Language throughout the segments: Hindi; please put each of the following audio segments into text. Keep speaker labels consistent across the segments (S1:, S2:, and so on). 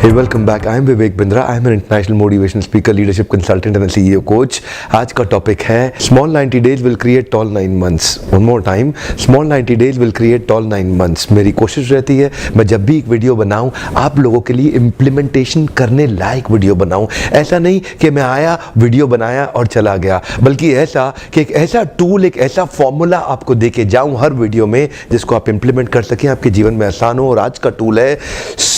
S1: Hey, welcome back. I am Vivek Bindra. I am an international motivational speaker, leadership consultant and a CEO coach. आज का टॉपिक है Small 90 days will create tall 9 months. One more time. Small 90 days will create tall 9 months. मेरी कोशिश रहती है मैं जब भी एक वीडियो बनाऊं आप लोगों के लिए इम्प्लीमेंटेशन करने लायक वीडियो बनाऊं। ऐसा नहीं कि मैं आया वीडियो बनाया और चला गया, बल्कि ऐसा कि एक ऐसा टूल, एक ऐसा फॉर्मूला आपको दे के जाऊं हर वीडियो में जिसको आप इम्प्लीमेंट कर सकें, आपके जीवन में आसान हो। और आज का टूल है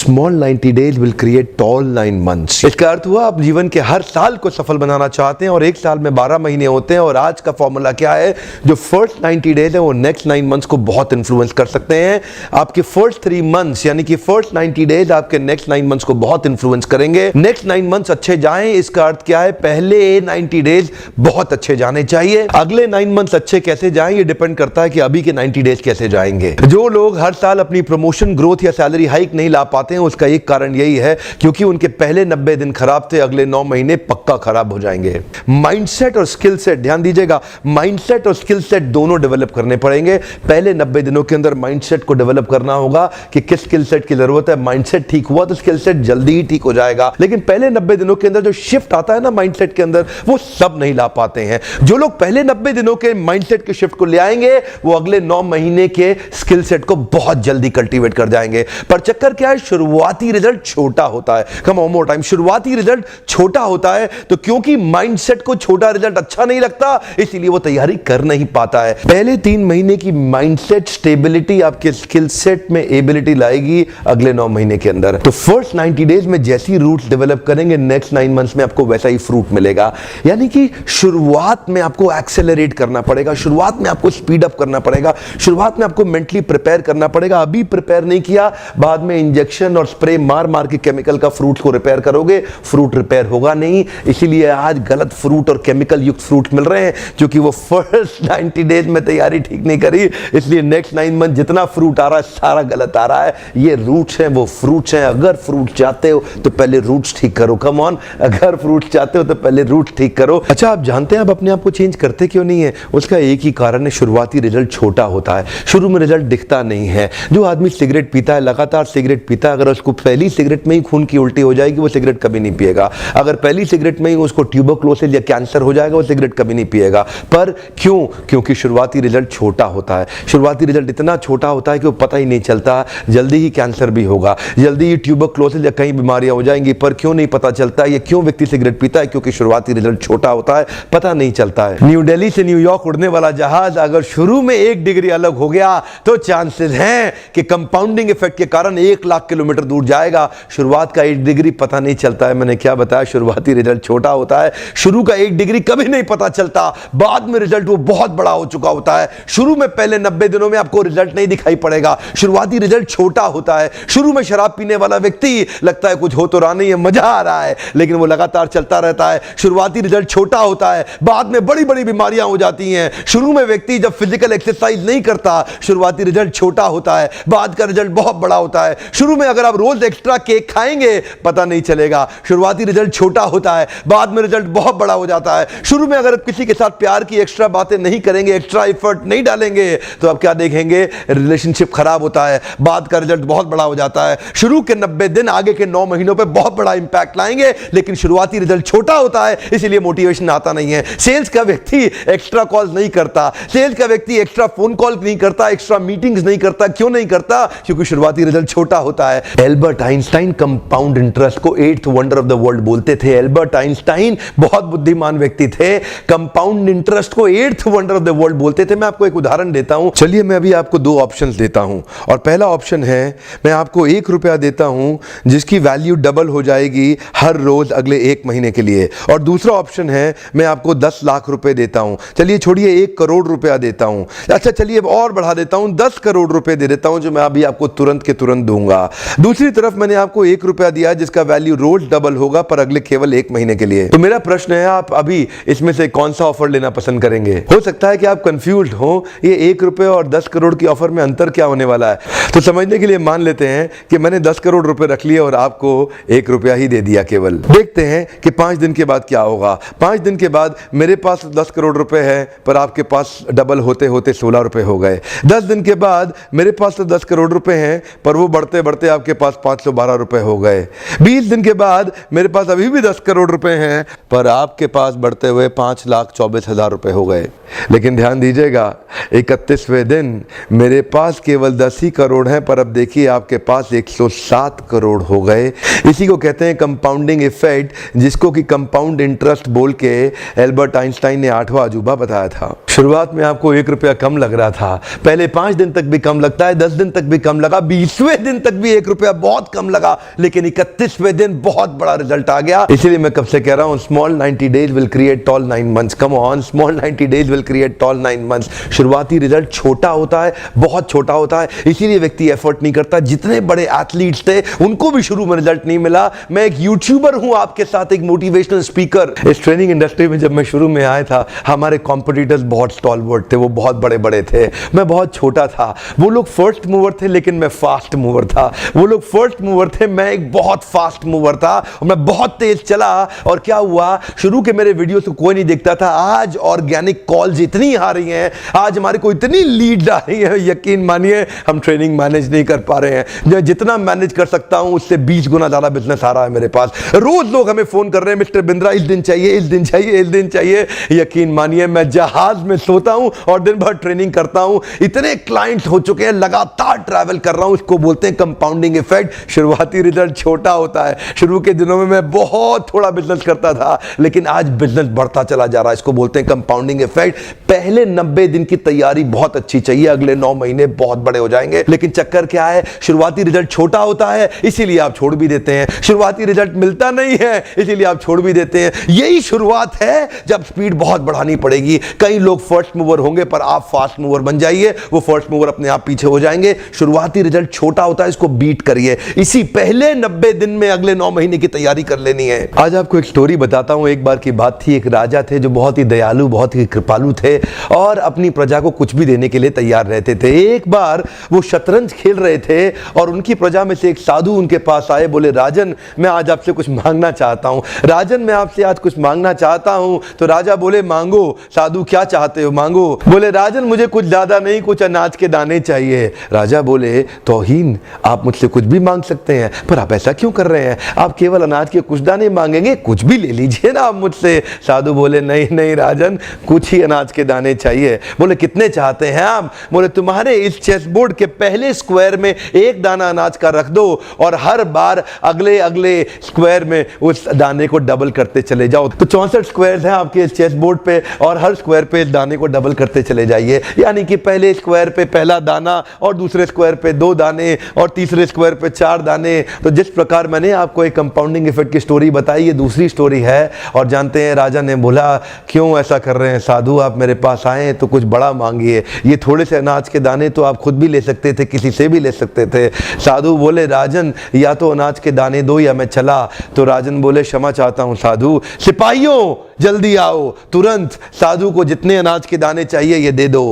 S1: Small 90 days will create tall 9 months। इसका अर्थ हुआ आप जीवन के हर साल को सफल बनाना चाहते हैं और एक साल में 12 महीने होते हैं। और आज का फॉर्मूला क्या है? जो फर्स्ट 90 डेज है वो नेक्स्ट 9 मंथ्स को बहुत इन्फ्लुएंस कर सकते हैं। आपके फर्स्ट 3 मंथ्स यानी कि फर्स्ट 90 डेज आपके नेक्स्ट 9 मंथ्स को बहुत इन्फ्लुएंस करेंगे। नेक्स्ट 9 मंथ्स अच्छे जाएं, इसका अर्थ क्या है? पहले 90 डेज बहुत अच्छे जाने चाहिए। अगले 9 मंथ्स अच्छे कैसे जाएं ये डिपेंड करता है कि अभी के 90 डेज कैसे जाएंगे। जो लोग हर साल अपनी प्रमोशन, ग्रोथ या सैलरी हाइक नहीं ला पाते हैं उसका एक कारण यही है क्योंकि उनके पहले 90 दिन खराब थे, अगले 9 महीने पक्का खराब हो जाएंगे। माइंडसेट और स्किल सेट, ध्यान दीजिएगा, माइंडसेट और स्किल सेट दोनों डेवलप करने पड़ेंगे। पहले 90 दिनों के अंदर माइंडसेट को डेवलप करना होगा कि किस स्किल सेट की जरूरत है। माइंडसेट ठीक हुआ तो स्किल सेट जल्दी ही ठीक हो जाएगा, लेकिन पहले 90 दिनों के अंदर जो शिफ्ट आता है ना माइंडसेट के अंदर, वो सब नहीं ला पाते हैं। जो लोग पहले 90 दिनों के माइंडसेट के शिफ्ट को ले आएंगे वो अगले 9 महीने के स्किल सेट को बहुत जल्दी कल्टीवेट कर जाएंगे। पर चक्कर क्या है? शुरुआती रिजल्ट छोटा होता है। कम ऑन मोर टाइम, शुरुआती रिजल्ट छोटा होता है तो क्योंकि माइंडसेट को छोटा रिजल्ट अच्छा नहीं लगता इसीलिए वो तैयारी कर नहीं पाता है। पहले 3 महीने की माइंडसेट स्टेबिलिटी आपके स्किल सेट में एबिलिटी लाएगी अगले 9 महीने के अंदर। तो फर्स्ट 90 डेज में जैसी रूट्स डेवलप करेंगे नेक्स्ट 9 मंथ्स में आपको वैसा ही फ्रूट मिलेगा। यानी कि शुरुआत में आपको एक्सेलरेट करना पड़ेगा, शुरुआत में आपको स्पीड अप करना पड़ेगा, शुरुआत में आपको मेंटली प्रिपेयर करना पड़ेगा। अभी प्रिपेयर नहीं किया, बाद में इंजेक्शन और स्प्रे मार मार के केमिकल का फ्रूट को रिपेयर करोगे, फ्रूट रिपेयर होगा नहीं। इसीलिए आज गलत फ्रूट और केमिकल युक्त फ्रूट मिल रहे हैं क्योंकि वो फर्स्ट 90 डेज में तैयारी ठीक नहीं करी, इसलिए नेक्स्ट 9 मंथ जितना फ्रूट आ रहा है सारा गलत आ रहा है। ये रूट्स हैं, वो फ्रूट्स हैं। अगर फ्रूट चाहते हो तो पहले रूट्स ठीक करो। कम ऑन, अगर फ्रूट चाहते हो तो पहले रूट्स ठीक करो। अच्छा, आप जानते हैं आप अपने आप को चेंज करते क्यों नहीं है? उसका एक ही कारण है, शुरुआती रिजल्ट छोटा होता है, शुरू में रिजल्ट दिखता नहीं है। जो आदमी सिगरेट पीता है, लगातार सिगरेट पीता है, अगर उसको पहली सिगरेट में ही खून की उल्टी हो जाएगी वो सिगरेट कभी नहीं पिएगा। अगर पहली सिगरेट में ही उसको ट्यूबरक्लोसिस या कैंसर हो जाएगा वो सिगरेट कभी नहीं पिएगा। पर क्यों? क्योंकि शुरुआती रिजल्ट छोटा होता है। शुरुआती रिजल्ट इतना छोटा होता है कि वो पता ही नहीं चलता, जल्दी ही कैंसर भी होगा, जल्दी ही ट्यूबरक्लोसिस या कई बीमारियां हो जाएंगी। पर क्यों नहीं पता चलता? ये क्यों व्यक्ति सिगरेट पीता है? क्योंकि शुरुआती रिजल्ट छोटा होता है, पता नहीं चलता है। न्यू दिल्ली से न्यूयॉर्क उड़ने वाला जहाज अगर शुरू में 1 डिग्री अलग हो गया तो चांसेस हैं कि कंपाउंडिंग इफेक्ट के कारण 1 लाख किलोमीटर दूर जाएगा। शुरुआत का 1 डिग्री पता नहीं चलता है। मैंने क्या बताया? शुरुआती रिजल्ट छोटा होता है। शुरू का 1 डिग्री कभी नहीं पता चलता, बाद में रिजल्ट वो बहुत बड़ा हो चुका होता है। शुरू में पहले 90 दिनों में आपको रिजल्ट नहीं दिखाई पड़ेगा, शुरुआती रिजल्ट छोटा होता है। शुरू में शराब पीने वाला व्यक्ति लगता है कुछ हो तो रहा नहीं है, मजा आ रहा है, लेकिन वो लगातार चलता रहता है। शुरुआती रिजल्ट छोटा होता है, बाद में बड़ी बड़ी बीमारियां हो जाती हैं। शुरू में व्यक्ति जब फिजिकल एक्सरसाइज नहीं करता शुरुआती रिजल्ट छोटा होता है, बाद का रिजल्ट बहुत बड़ा होता है। शुरू में अगर आप रोज एक्स्ट्रा केक खाएंगे पता नहीं चलेगा, शुरुआती रिजल्ट छोटा होता है, बाद में रिजल्ट बहुत बड़ा हो जाता है। शुरू में अगर किसी के साथ प्यार की एक्स्ट्रा बातें नहीं करेंगे, एक्स्ट्रा एफर्ट नहीं डालेंगे तो आप क्या देखेंगे? रिलेशनशिप खराब होता है, बाद का रिजल्ट बहुत बड़ा हो जाता है। शुरू के 90 दिन आगे के 9 महीनों पे बहुत बड़ा इंपैक्ट लाएंगे, लेकिन शुरुआती रिजल्ट छोटा होता है इसीलिए मोटिवेशन आता नहीं है। सेल्स का व्यक्ति एक्स्ट्रा कॉल नहीं करता, सेल्स का व्यक्ति एक्स्ट्रा फोन कॉल नहीं करता, एक्स्ट्रा मीटिंग्स नहीं करता। क्यों नहीं करता? क्योंकि शुरुआती रिजल्ट छोटा होता है। एल्बर्ट आइंस्टाइन कंपाउंड इंटरेस्ट को 8th wonder of the world बोलते थे। एल्बर्ट आइंस्टाइन बहुत बुद्धिमान व्यक्ति थे, कंपाउंड इंटरेस्ट को 8th wonder of the world बोलते थे। मैं आपको एक उदाहरण देता हूं। चलिए मैं अभी आपको 2 ऑप्शंस देता हूं और पहला ऑप्शन है मैं आपको 1 रुपया देता हूं जिसकी वैल्यू डबल हो जाएगी हर रोज अगले 1 महीने के लिए, और दूसरा ऑप्शन है मैं आपको 10 लाख रुपए देता हूं। चलिए छोड़िए 1 करोड़ रुपया देता हूं। अच्छा चलिए और बढ़ा देता हूं, 10 करोड़ रुपए दे देता हूं जो मैं अभी आपको तुरंत के तुरंत दूंगा। दूसरी तरफ मैंने आपको 1 रुपया दिया जिसका वैल्यू रोज डबल होगा पर अगले केवल 1 महीने के लिए। तो मेरा प्रश्न है आप अभी इसमें से कौन सा ऑफर लेना पसंद करेंगे? हो सकता है कि आप कंफ्यूज्ड हो, ये 1 रुपये और 10 करोड़ की ऑफर में अंतर क्या होने वाला है। तो समझने के लिए मान लेते हैं कि मैंने 10 करोड़ रुपए रख लिए और आपको 1 रुपया ही दे दिया केवल। देखते हैं कि 5 दिन के बाद क्या होगा। 5 दिन के बाद मेरे पास 10 करोड़ रुपए है पर आपके पास डबल होते होते 16 रुपए हो गए। 10 दिन के बाद मेरे पास तो 10 करोड़ रुपए हैं पर वो बढ़ते बढ़ते आपके पास 512 रुपए हो गए। 20 दिन के बाद मेरे पास अभी भी 10 करोड़ रुपए हैं पर आपके पास बढ़ते हुए 5,24,000 रुपए हो गए। लेकिन ध्यान दीजिएगा, 31वें दिन मेरे पास केवल 10 ही करोड़ हैं पर अब देखिए आपके पास 107 करोड़ हो गए। इसी को कहते हैं कंपाउंडिंग इफेक्ट, जिसको कि कंपाउंड इंटरेस्ट बोल के एल्बर्ट आइंस्टाइन ने 8वां अजूबा बताया था। शुरुआत में आपको 1 रुपया कम लग रहा था, पहले 5 दिन तक भी कम लगता है, 10 दिन तक भी कम लगा, 20वें दिन तक भी 1 रुपया बहुत कम लगा, लेकिन 31वें दिन बहुत बड़ा रिजल्ट आ गया। इसीलिए मैं कब से कह रहा हूं small 90 days will create tall 9 months. Come on, small 90 days will create tall 9 months. शुरुआती रिजल्ट छोटा होता है, बहुत छोटा होता है, इसीलिए व्यक्ति एफर्ट नहीं करता। जितने बड़े एथलीट्स थे उनको भी शुरू में रिजल्ट नहीं मिला। मैं एक यूट्यूबर हूं, आपके साथ एक मोटिवेशनल स्पीकर। इस ट्रेनिंग इंडस्ट्री में जब मैं शुरू में आया था, हमारे कॉम्पिटिटर्स बहुत स्टॉलवर्ट थे, वो बहुत बड़े बड़े थे, मैं बहुत छोटा था। वो लोग फर्स्ट मूवर थे लेकिन मैं फास्ट मूवर था। वो लोग फर्स्ट मूवर थे, मैं एक बहुत फास्ट मूवर था और मैं बहुत तेज चला। और क्या हुआ, शुरू के मेरे वीडियो से कोई नहीं देखता था। आज ऑर्गेनिक कॉल्स इतनी आ रही हैं, आज हमारे को इतनी लीड आ रही है, यकीन मानिए हम ट्रेनिंग मैनेज नहीं कर पा रहे हैं। जो जितना मैनेज कर सकता हूं उससे 20 गुना ज्यादा बिजनेस आ रहा है मेरे पास। रोज लोग हमें फोन कर रहे हैं, मिस्टर बिंद्रा इस दिन चाहिए, इस दिन चाहिए, इस दिन चाहिए। यकीन मानिए मैं जहाज में सोता हूं और दिन भर ट्रेनिंग करता हूं। इतने क्लाइंट्स हो चुके हैं, लगातार ट्रैवल कर रहा हूं। इसको बोलते हैं कंपाउंडिंग इफेक्ट। शुरुआती रिजल्ट छोटा होता है। शुरू के दिनों में मैं बहुत थोड़ा बिजनेस करता था, लेकिन आज बिजनेस बढ़ता चला जा रहा है। इसको बोलते हैं कंपाउंडिंग इफेक्ट। पहले 90 दिन की तैयारी बहुत अच्छी चाहिए, अगले 9 महीने बहुत बड़े हो जाएंगे। लेकिन चक्कर क्या है, शुरुआती रिजल्ट छोटा होता है, इसीलिए आप छोड़ भी देते हैं। शुरुआती रिजल्ट मिलता नहीं है, इसीलिए आप छोड़ भी देते हैं। यही शुरुआत है, जब स्पीड बहुत बढ़ानी पड़ेगी। कई लोग फर्स्ट मूवर होंगे पर आप फास्ट मूवर बन जाइए, वो फर्स्ट मूवर अपने आप पीछे हो जाएंगे। शुरुआती रिजल्ट छोटा होता है, इसको बीट करिए। इसी पहले 90 दिन में अगले 9 महीने की तैयारी कर लेनी है। आज आपको एक स्टोरी बताता हूं। एक बार की बात थी, एक राजा थे जो बहुत ही दयालु, बहुत ही कृपालु थे और अपनी प्रजा को कुछ भी देने के लिए तैयार रहते थे। एक बार वो शतरंज खेल रहे थे और उनकी प्रजा में से एक साधु उनके पास आए, बोले राजन मैं आज आपसे कुछ मांगना चाहता हूं। राजन मैं आपसे आज कुछ मांगना चाहता हूं। तो राजा बोले मांगो। साधु क्या चाहते हो, मांगो। बोले राजन मुझे कुछ ज्यादा नहीं, कुछ अनाज के दाने चाहिए। राजा बोले तौहीन, आप मुझसे कुछ भी मांग सकते हैं पर आप ऐसा क्यों कर रहे हैं, आप केवल अनाज के कुछ दाने मांगेंगे, कुछ भी ले लीजिए ना आप मुझसे। साधु बोले नहीं नहीं राजन, कुछ ही अनाज के दाने चाहिए। बोले कितने चाहते हैं आप। बोले तुम्हारे इस चेस बोर्ड के पहले स्क्वायर में एक दाना अनाज का रख दो और हर बार अगले अगले स्क्वायर में उस दाने को डबल करते चले जाओ। तो 64 स्क्वायर हैं आपके इस चेस बोर्ड पे और हर स्क्वायर पे इस दाने को डबल करते चले जाइए। यानी कि पहले स्क्वायर पे पहला दाना और दूसरे स्क्वायर पे 2 दाने और तीसरे स्क्वायर पे 4 दाने। तो जिस प्रकार मैंने आपको एक कंपाउंडिंग इफेक्ट की स्टोरी बताई, ये दूसरी स्टोरी है। और जानते हैं राजा ने बोला क्यों ऐसा कर रहे हैं साधु, आप मेरे पास आए तो कुछ बड़ा मांगिए। ये थोड़े से अनाज के दाने तो आप खुद भी ले सकते थे, किसी से भी ले सकते थे। साधु बोले राजन या तो अनाज के दाने दो या मैं चला। तो राजन बोले क्षमा चाहता हूं साधु, सिपाहियों जल्दी आओ तुरंत, साधु को जितने अनाज के दाने चाहिए ये दे दो।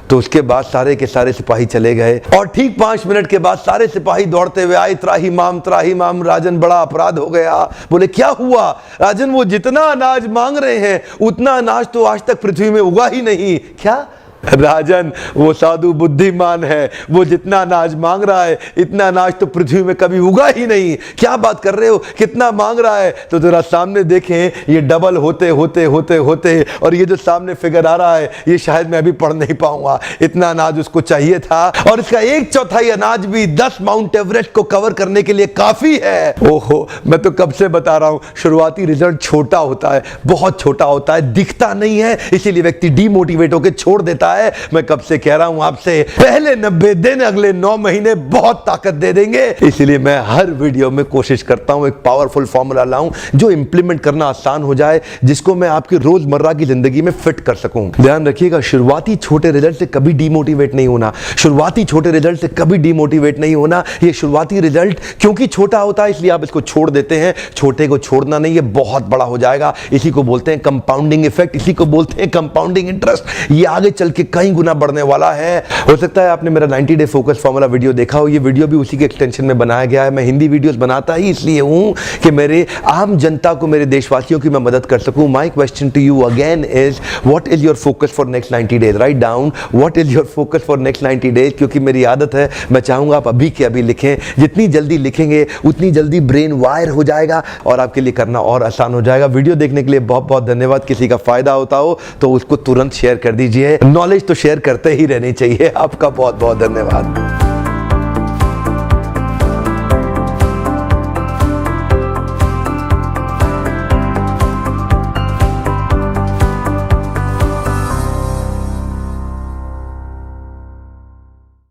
S1: तो उसके बाद सारे के सारे सिपाही चले गए और ठीक 5 मिनट के बाद सारे सिपाही दौड़ते हुए आए, त्राही माम राजन बड़ा अपराध हो गया। बोले क्या हुआ। राजन वो जितना अनाज मांग रहे हैं उतना अनाज तो आज तक पृथ्वी में उगा ही नहीं। क्या राजन, वो साधु बुद्धिमान है, वो जितना अनाज मांग रहा है इतना अनाज तो पृथ्वी में कभी उगा ही नहीं। क्या बात कर रहे हो, कितना मांग रहा है। तो जरा सामने देखें, ये डबल होते होते होते होते और ये जो सामने फिगर आ रहा है ये शायद मैं अभी पढ़ नहीं पाऊंगा। इतना अनाज उसको चाहिए था और इसका 1/4 अनाज भी 10 माउंट एवरेस्ट को कवर करने के लिए काफी है। ओहो, मैं तो कब से बता रहा हूं, शुरुआती रिजल्ट छोटा होता है, बहुत छोटा होता है, दिखता नहीं है, इसीलिए व्यक्ति डीमोटिवेट होकर छोड़ देता है। मैं कब से कह रहा हूं आपसे, पहले 90 दिन अगले 9 महीने बहुत ताकत दे देंगे। इसलिए मैं हर वीडियो में कोशिश करता हूं एक पावरफुल फॉर्मूला लाऊं जो इंप्लीमेंट करना आसान हो जाए, जिसको मैं आपकी रोजमर्रा की जिंदगी में फिट कर सकूं। ध्यान रखिएगा, शुरुआती छोटे रिजल्ट से कभी डीमोटिवेट नहीं होना। शुरुआती छोटे रिजल्ट से कभी डीमोटिवेट नहीं होना। ये शुरुआती रिजल्ट क्योंकि छोटा होता है इसलिए आप इसको छोड़ देते हैं। छोटे को छोड़ना नहीं, ये बहुत बड़ा हो जाएगा। इसी को बोलते हैं कंपाउंडिंग इफेक्ट, इसी को बोलते हैं कंपाउंडिंग इंटरेस्ट। ये आगे चल के कई गुना बढ़ने वाला है। हो सकता है आपने मेरा 90 डे फोकस फॉर्मूला वीडियो देखा हो, ये वीडियो भी उसी के एक्सटेंशन में बनाया गया है। मैं हिंदी वीडियोस बनाता ही इसलिए हूं कि मेरे आम जनता को, मेरे देशवासियों की मैं मदद कर सकूं। My question to you again is what is your focus for next 90 days? Write down what is your focus for next 90 days, क्योंकि मेरी आदत है, मैं चाहूंगा आप अभी के अभी लिखें। जितनी जल्दी लिखेंगे उतनी जल्दी ब्रेन वायर हो जाएगा और आपके लिए करना और आसान हो जाएगा। वीडियो देखने के लिए बहुत बहुत धन्यवाद। किसी का फायदा होता हो तो उसको तुरंत शेयर कर दीजिए। नॉलेज तो शेयर करते ही रहनी चाहिए। आपका बहुत बहुत धन्यवाद।